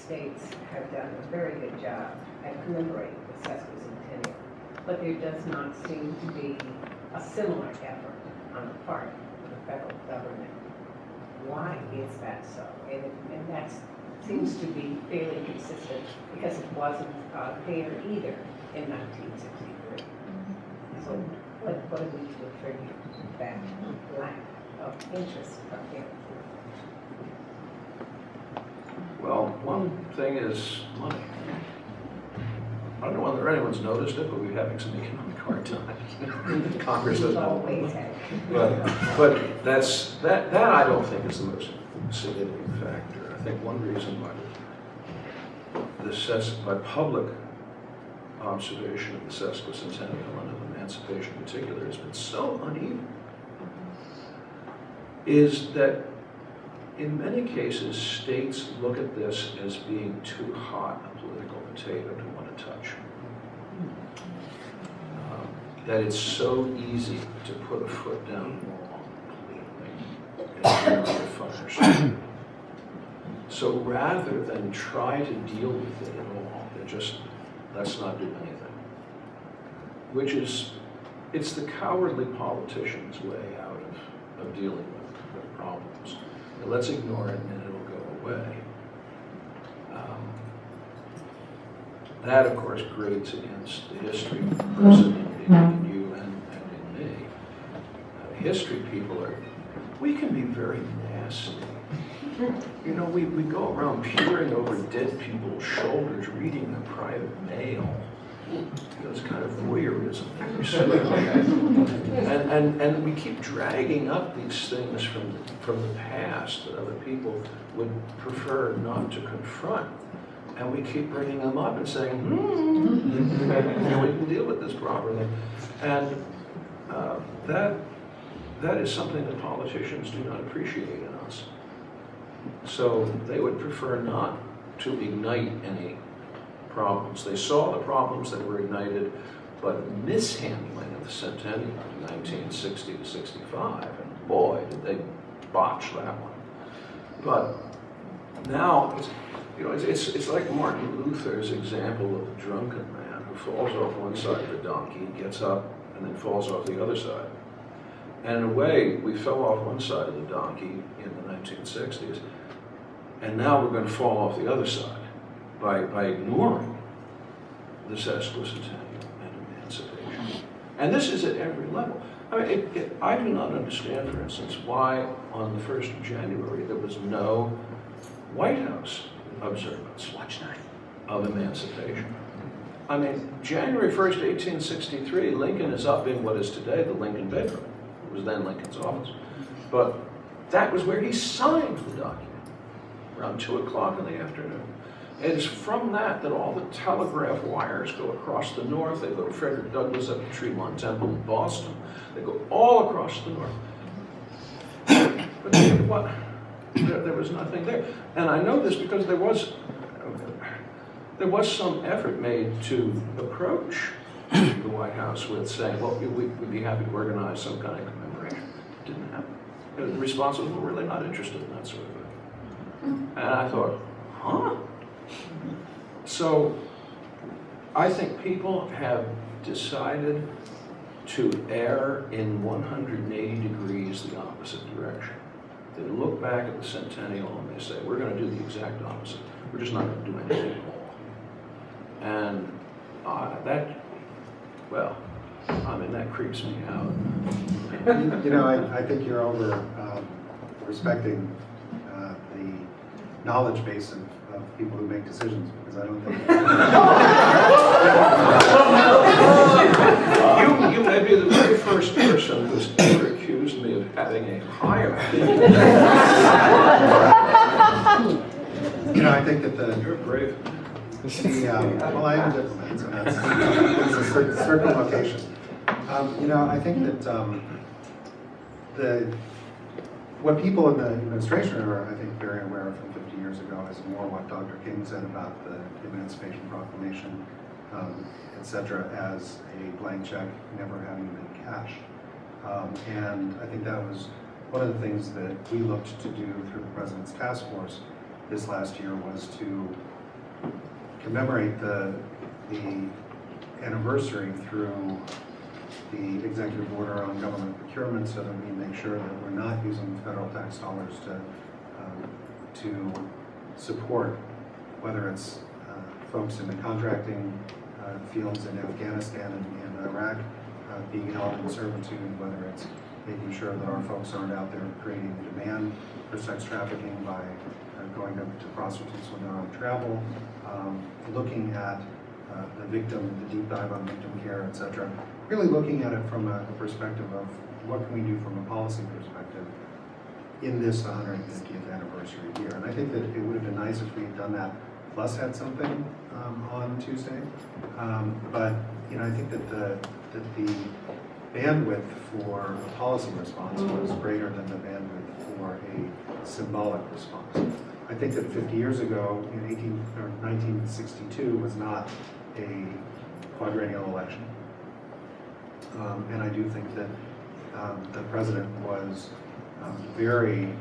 states have done a very good job at commemorating the sesquicentennial, but there does not seem to be a similar effort on the part of the federal government. Why is that so? And that seems to be fairly consistent because it wasn't there either in 1963. So what do we attribute that lack of interest from here? Well, one thing is money. I don't know whether anyone's noticed it, but we're having some economic hard times. Congress doesn't have Always money. have. But that I don't think is the most significant factor. I think one reason why by public observation of the sesquicentennial and of emancipation in particular has been so uneven is that in many cases states look at this as being too hot a political potato to want to touch. That it's so easy to put a foot down wrong completely and fire. So rather than try to deal with it at all, they just, let's not do anything. Which is, it's the cowardly politician's way out of dealing with problems. Now, let's ignore it and it'll go away. That, of course, grates against the history person in you and in me. History people we can be very nasty. You know, we go around peering over dead people's shoulders, reading their private mail. You know, it's kind of voyeurism. And we keep dragging up these things from the past that other people would prefer not to confront. And we keep bringing them up and saying, you know, we can deal with this properly. And that is something that politicians do not appreciate in us. So they would prefer not to ignite any problems. They saw the problems that were ignited by the mishandling of the centennial in 1960 to 65, and boy, did they botch that one. But now, it's like Martin Luther's example of the drunken man who falls off one side of the donkey, gets up, and then falls off the other side. And in a way, we fell off one side of the donkey in the 1960s, and now we're going to fall off the other side by ignoring the sesquicentennial and emancipation. And this is at every level. I mean, I do not understand, for instance, why on the 1st of January there was no White House observance of emancipation. I mean, January 1st, 1863, Lincoln is up in what is today the Lincoln bedroom. It was then Lincoln's office. But that was where he signed the document, around 2 o'clock in the afternoon. It is from that all the telegraph wires go across the north. They go to Frederick Douglass up to Tremont Temple in Boston. They go all across the north. But there was nothing there. And I know this because there was some effort made to approach the White House with saying, well, we'd be happy to organize some kind of commemoration. It didn't happen. The responses were really not interested in that sort of thing. And I thought, huh? So I think people have decided to err in 180 degrees the opposite direction. They look back at the centennial and they say, we're going to do the exact opposite. We're just not going to do anything at all. And that creeps me out. You know, I think you're over respecting the knowledge base of people who make decisions, because I don't think you may be the very first person who's ever accused me of having a higher opinion. You know, I think that You're brave. well, I am a diplomat, so that's a circumlocation. You know, I think that what people in the administration are, I think, very aware of from 50 years ago is more what Dr. King said about the Emancipation Proclamation, et cetera, as a blank check never having been cashed. And I think that was one of the things that we looked to do through the President's Task Force, this last year was to commemorate the anniversary through the executive order on government procurement, so that we make sure that we're not using federal tax dollars to support, whether it's folks in the contracting fields in Afghanistan and Iraq being held in servitude, whether it's making sure that our folks aren't out there creating demand for sex trafficking by going up to prostitutes when they're on travel, looking at the victim, the deep dive on victim care, etc. Really looking at it from a perspective of what can we do from a policy perspective in this 150th anniversary year. And I think that it would have been nice if we had done that plus had something on Tuesday. But I think that the bandwidth for a policy response was greater than the bandwidth for a symbolic response. I think that 50 years ago, in 1962, was not a quadrennial election. And I do think that the president was very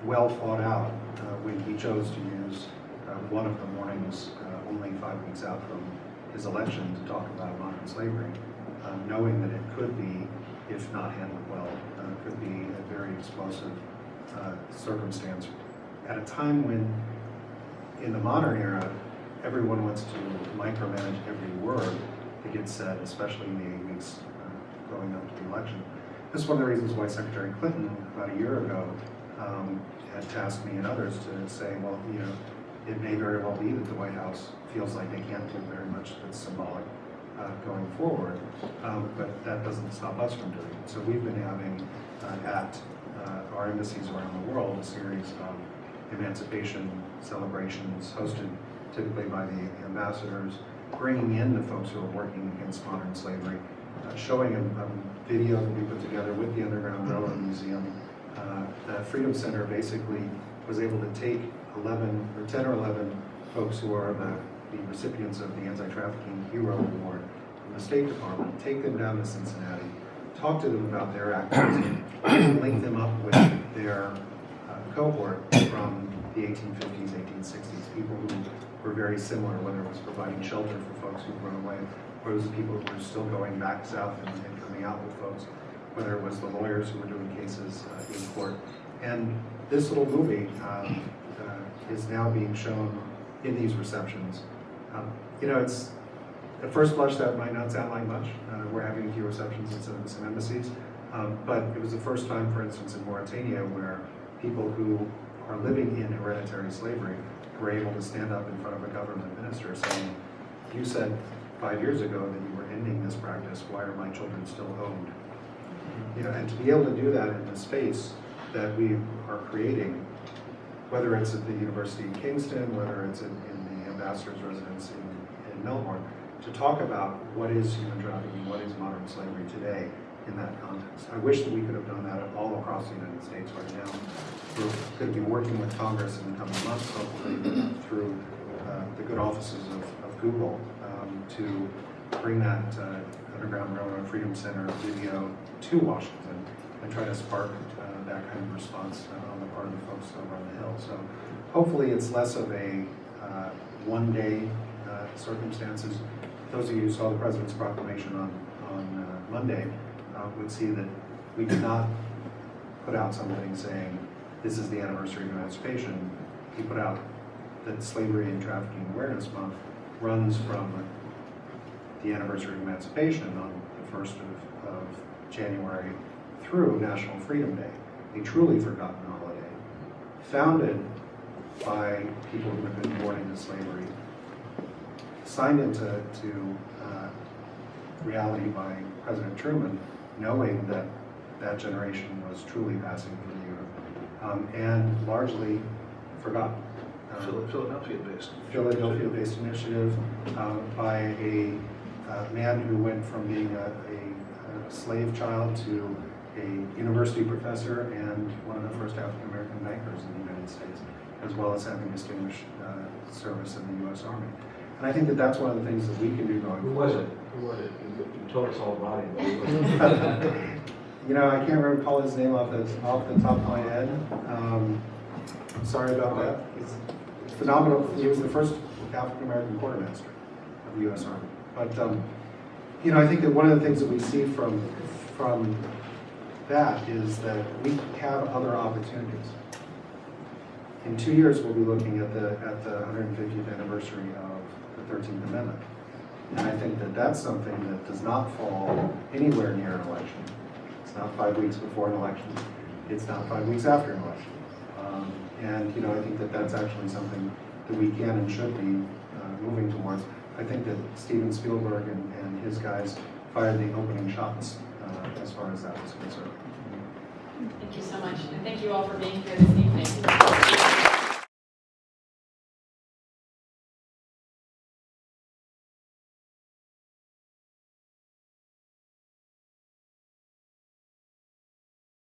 well thought out when he chose to use one of the mornings only 5 weeks out from his election to talk about modern slavery, knowing that it could be, if not handled well, could be a very explosive circumstance at a time when, in the modern era, everyone wants to micromanage every word that gets said, especially in the 8 weeks going up to the election. This is one of the reasons why Secretary Clinton, about a year ago, had tasked me and others to say, well, it may very well be that the White House feels like they can't do very much that's symbolic going forward, but that doesn't stop us from doing it. So we've been having at our embassies around the world a series of emancipation celebrations hosted typically by the ambassadors, bringing in the folks who are working against modern slavery, showing a video that we put together with the Underground Railroad Museum. The Freedom Center basically was able to take 10 or 11 folks who are the recipients of the Anti-Trafficking Hero Award from the State Department, take them down to Cincinnati, talk to them about their activism, and link them up with their cohort from the 1850s, 1860s, people who were very similar, whether it was providing shelter for folks who'd run away, or it was the people who were still going back south and coming out with folks, whether it was the lawyers who were doing cases in court. And this little movie is now being shown in these receptions. It's at first blush that might not sound like much. We're having a few receptions in some embassies, but it was the first time, for instance, in Mauritania, where people who are living in hereditary slavery were able to stand up in front of a government minister saying, "You said 5 years ago that you were ending this practice. Why are my children still owned?" And to be able to do that in the space that we are creating, whether it's at the University of Kingston, whether it's in the ambassador's residence in Melbourne, to talk about what is human trafficking, what is modern slavery today in that context. I wish that we could have done that all across the United States right now. We're going to be working with Congress in the coming months, hopefully through the good offices of Google, to bring that Underground Railroad Freedom Center video to Washington and try to spark that kind of response on the part of the folks over on the Hill. So hopefully it's less of a one-day circumstances. Those of you who saw the President's proclamation on Monday would see that we did not put out something saying this is the anniversary of emancipation. He put out that Slavery and Trafficking Awareness Month runs from the anniversary of emancipation on the 1st of January through National Freedom Day, a truly forgotten holiday, founded by people who have been born into slavery, signed into reality by President Truman, knowing that that generation was truly passing through Europe, and largely forgotten. Philadelphia-based initiative by a man who went from being a slave child to a university professor and one of the first African-American bankers in the United States, as well as having distinguished service in the U.S. Army. And I think that that's one of the things that we can do going forward. Who was it? You told us all about him, but who was it? You know, I can't recall his name off the top of my head. Sorry about that. He's phenomenal. He was the first African-American quartermaster of the U.S. Army. But, you know, I think that one of the things that we see from that is that we have other opportunities. In 2 years, we'll be looking at the 150th anniversary of the 13th Amendment. And I think that that's something that does not fall anywhere near an election. It's not 5 weeks before an election. It's not 5 weeks after an election. And, you know, I think that that's actually something that we can and should be moving towards. I think that Steven Spielberg and his guys fired the opening shots as far as that was concerned. Thank you so much, and thank you all for being here this evening.